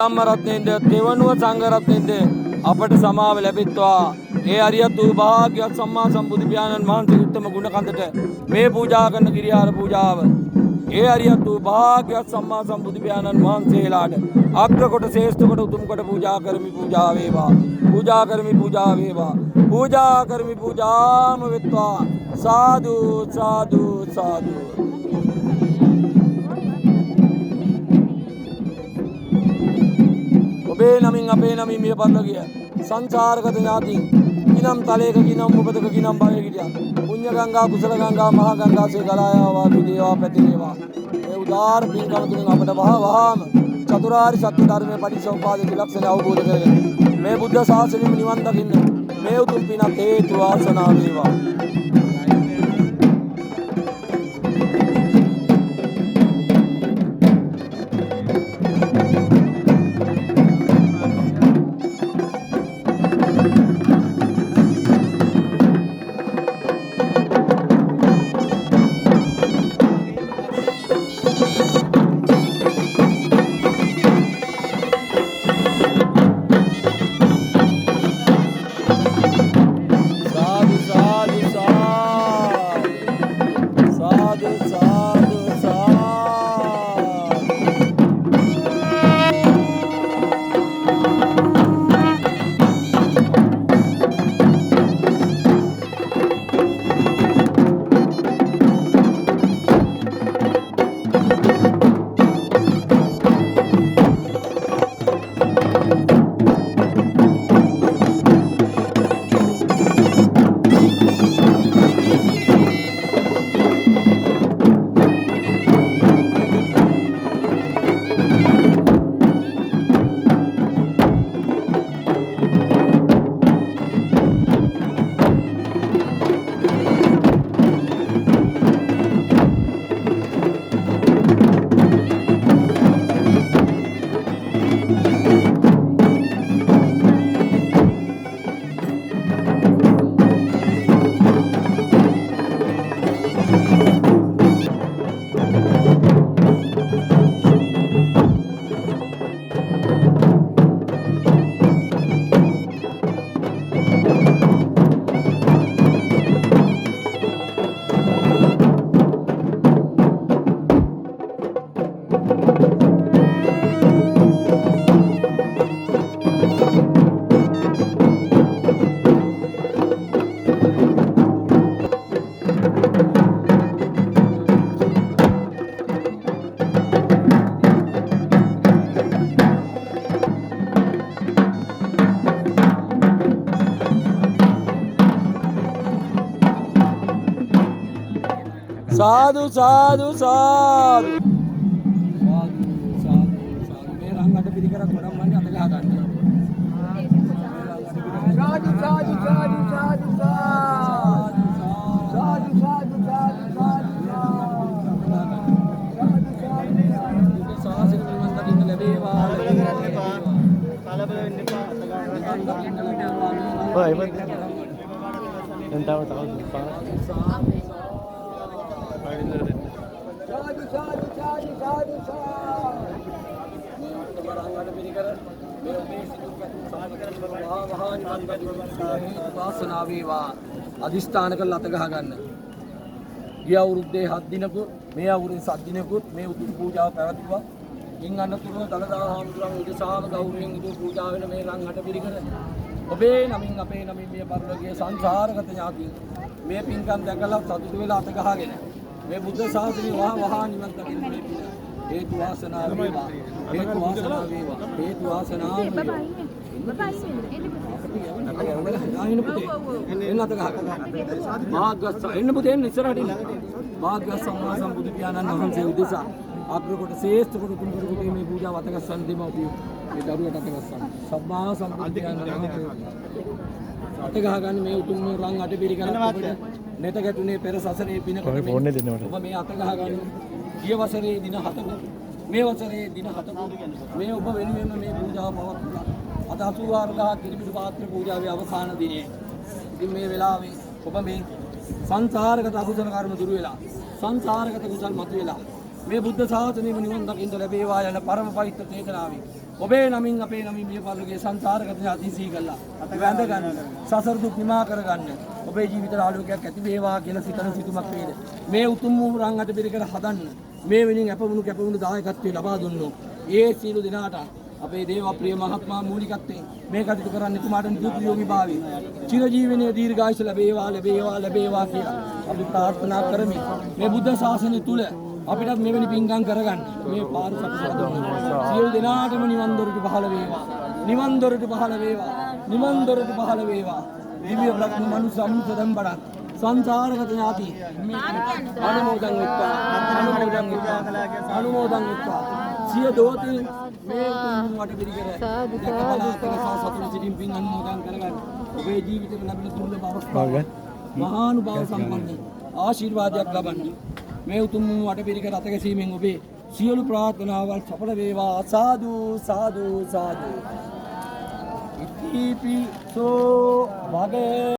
ධම්ම රත්නේන්ද තෙවනුව සංඝ රත්නේන්ද අපට සමාව ලැබෙත්වා. ඒ අරියත් වූ භාග්‍යවත් සම්මා සම්බුදු පියාණන් වහන්සේ උත්තම ගුණ කන්දට මේ පූජා කරන කිරියාර පූජාව ඒ අරියත් වූ භාග්‍යවත් සම්මා සම්බුදු පියාණන් වහන්සේලාට අග්‍ර කොට ශ්‍රේෂ්ඨ කොට උතුම් කොට පූජා කරමි පූජා වේවා. පූජා කරමි පූජා වේවා. පූජා කරමි පූජාම වෙත්වා. සාදු සාදු සාදු. ඔබේ නමින් අපේ නමින් මිය පරලෝකීය සංසාරගත ඥාති කිනම් තලයක කිනම් උපතක කිනම් භවයක හිටියා පුණ්‍ය ගංගා කුසල ගංගා මහා ගංගාසේ ගලායාවා විදේවා පැතිරේවා. ඒ උදාාර පින්කම තුලින් අපට වහාම චතුරාර්ය සත්‍ය ධර්මයේ පටිච්චසමුපාද ත්‍රිලක්ෂණය අවබෝධ කරගෙන මේ බුද්ධ ශාසනයෙම නිවන් දකින්න මේ උතුම් පින හේතු වාසනා වේවා. साधु साधु साधु මේ රංගට පිළිකර ගොඩක් මන්නේ අත ගහ ගන්න. साधु साधु साधु साधु साधु साधु साधु साधु ලැබේවා. කලබල වෙන්න එපා. ඔය දැන් තව साधु साधु साधु साधु साधु अधिष्ठान කරලා අත ගහ ගන්න. ගිය අවුරුද්දේ 7 දිනකුත් මේ අවුරුද්දේ 7 දිනකුත් මේ උතුම් පූජාව පැවැත්වුවා. ඉන් අනතුරුව දලදා හාමුදුරුවෝ උදෙසාම ගෞරවයෙන් ඉදු පූජා වෙන මේ රංගට පිළිකර ඔබේ නමින් අපේ නමින් මේ පරිලෝකීය සංසාරගත ඥාතියින් මේ පින්කම් දැකලා සතුටු වෙලා අත ගහගෙන මේ බුද්ධ ශාසනය වහා නිවන් දකින්න මේ පින හේතු වාසනා වේවා. හේතු වාසනා වේවා. හේතු වාසනා වේවා. එන්න අත ගහ. භාග්‍යවත් එන්න පුතේ එන්න ඉස්සරහට එන්න. භාග්‍යවත් සම්මා සම්බුදු පියාණන් වහන්සේ උදෙසා අග්‍ර කොට ශ්‍රේෂ්ඨ කොට උතුම් කොට මේ පූජාව අත ගස්සන් දෙමව්පියෝ මේ දරුවට අත ගස්සන්. සම්මා සම්බුදු පියාණන් වහන්සේ අත ගහ ගන්න මේ උතුම් රං අට පිළිකරන ඔබට නෙත ගැටුනේ පෙර සසරේ පින කොට ඔබ මේ අත ගහ ගන්න. ගිය වසරේ දින 7ක මේ වසරේ දින 7ක මේ ඔබ වෙනුවෙන් මේ පූජාව පවත්වලා අද 84000 කිරිපිඩු පාත්‍ර පූජාවේ අවසාන දිනේ. ඉතින් මේ වෙලාවේ ඔබ මේ සංසාරගත අකුසල කර්ම දුරු වෙලා සංසාරගත කුසල් මතුවලා මේ බුද්ධ ශාසනයම නිවන් දකින්න ලැබේවා යන පරම පවිත්‍ර චේතනාවෙන් ඔබේ නමින් අපේ නමින් මේ පරිලෝකයේ සංසාරගත ඥාති සිහි කළා. වැඳ ගන්න. සසර දුක් නිමා කරගන්න. ඔබේ ජීවිතේ ආලෝකයක් ඇති වේවා කියලා සිතන සිතුමක් වේද. මේ උතුම් වූ රං අට පිළිකර හදන්න. මේ වෙනින් කැපවුණු දායකත්වයේ ලබා දුන්නෝ. ඒ සීල දිනාට අපේ දේව ප්‍රිය මහත්මයා මූලිකත්වයෙන් මේ කටයුතු කරන්න එතුමාට නිරෝගී භාවය චිරජීවනයේ දීර්ඝායුෂ ලැබේවා කියලා අපි ප්‍රාර්ථනා කරමි. මේ බුද්ධ ශාසනය තුල අපිටත් මෙවැනි පින්කම් කරගන්න මේ පාර සකසලා සියලු දෙනාටම නිවන් දොරටු පහළ වේවා. නිවන් දොරටු පහළ වේවා. නිවන් දොරටු පහළ වේවා. දිව්‍ය බ්‍රහ්ම මනුෂ්‍ය අමුතෙන් බඩක් සංසාරගත ඥාති අනුමෝදන් වෙත්වා. අනුමෝදන් වෙත්වා. සිය දෝති මේ උතුම් වට පිළිකර දැකබලා සතුට සිටින් පින් අනුමෝදන් කරගන්න. ඔබේ ජීවිතේ ලැබෙන දුර්ලභ අවස්ථාව මහානුභාව සම්පන්න ආශිර්වාදයක් ලබන්න. මේ උතුම් වට පිළිකර අත ගැසීමෙන් ඔබේ සියලු ප්‍රාර්ථනාවල් සඵල වේවා. සාදු සාදු සාදු. ඉතිපි සෝ භගේ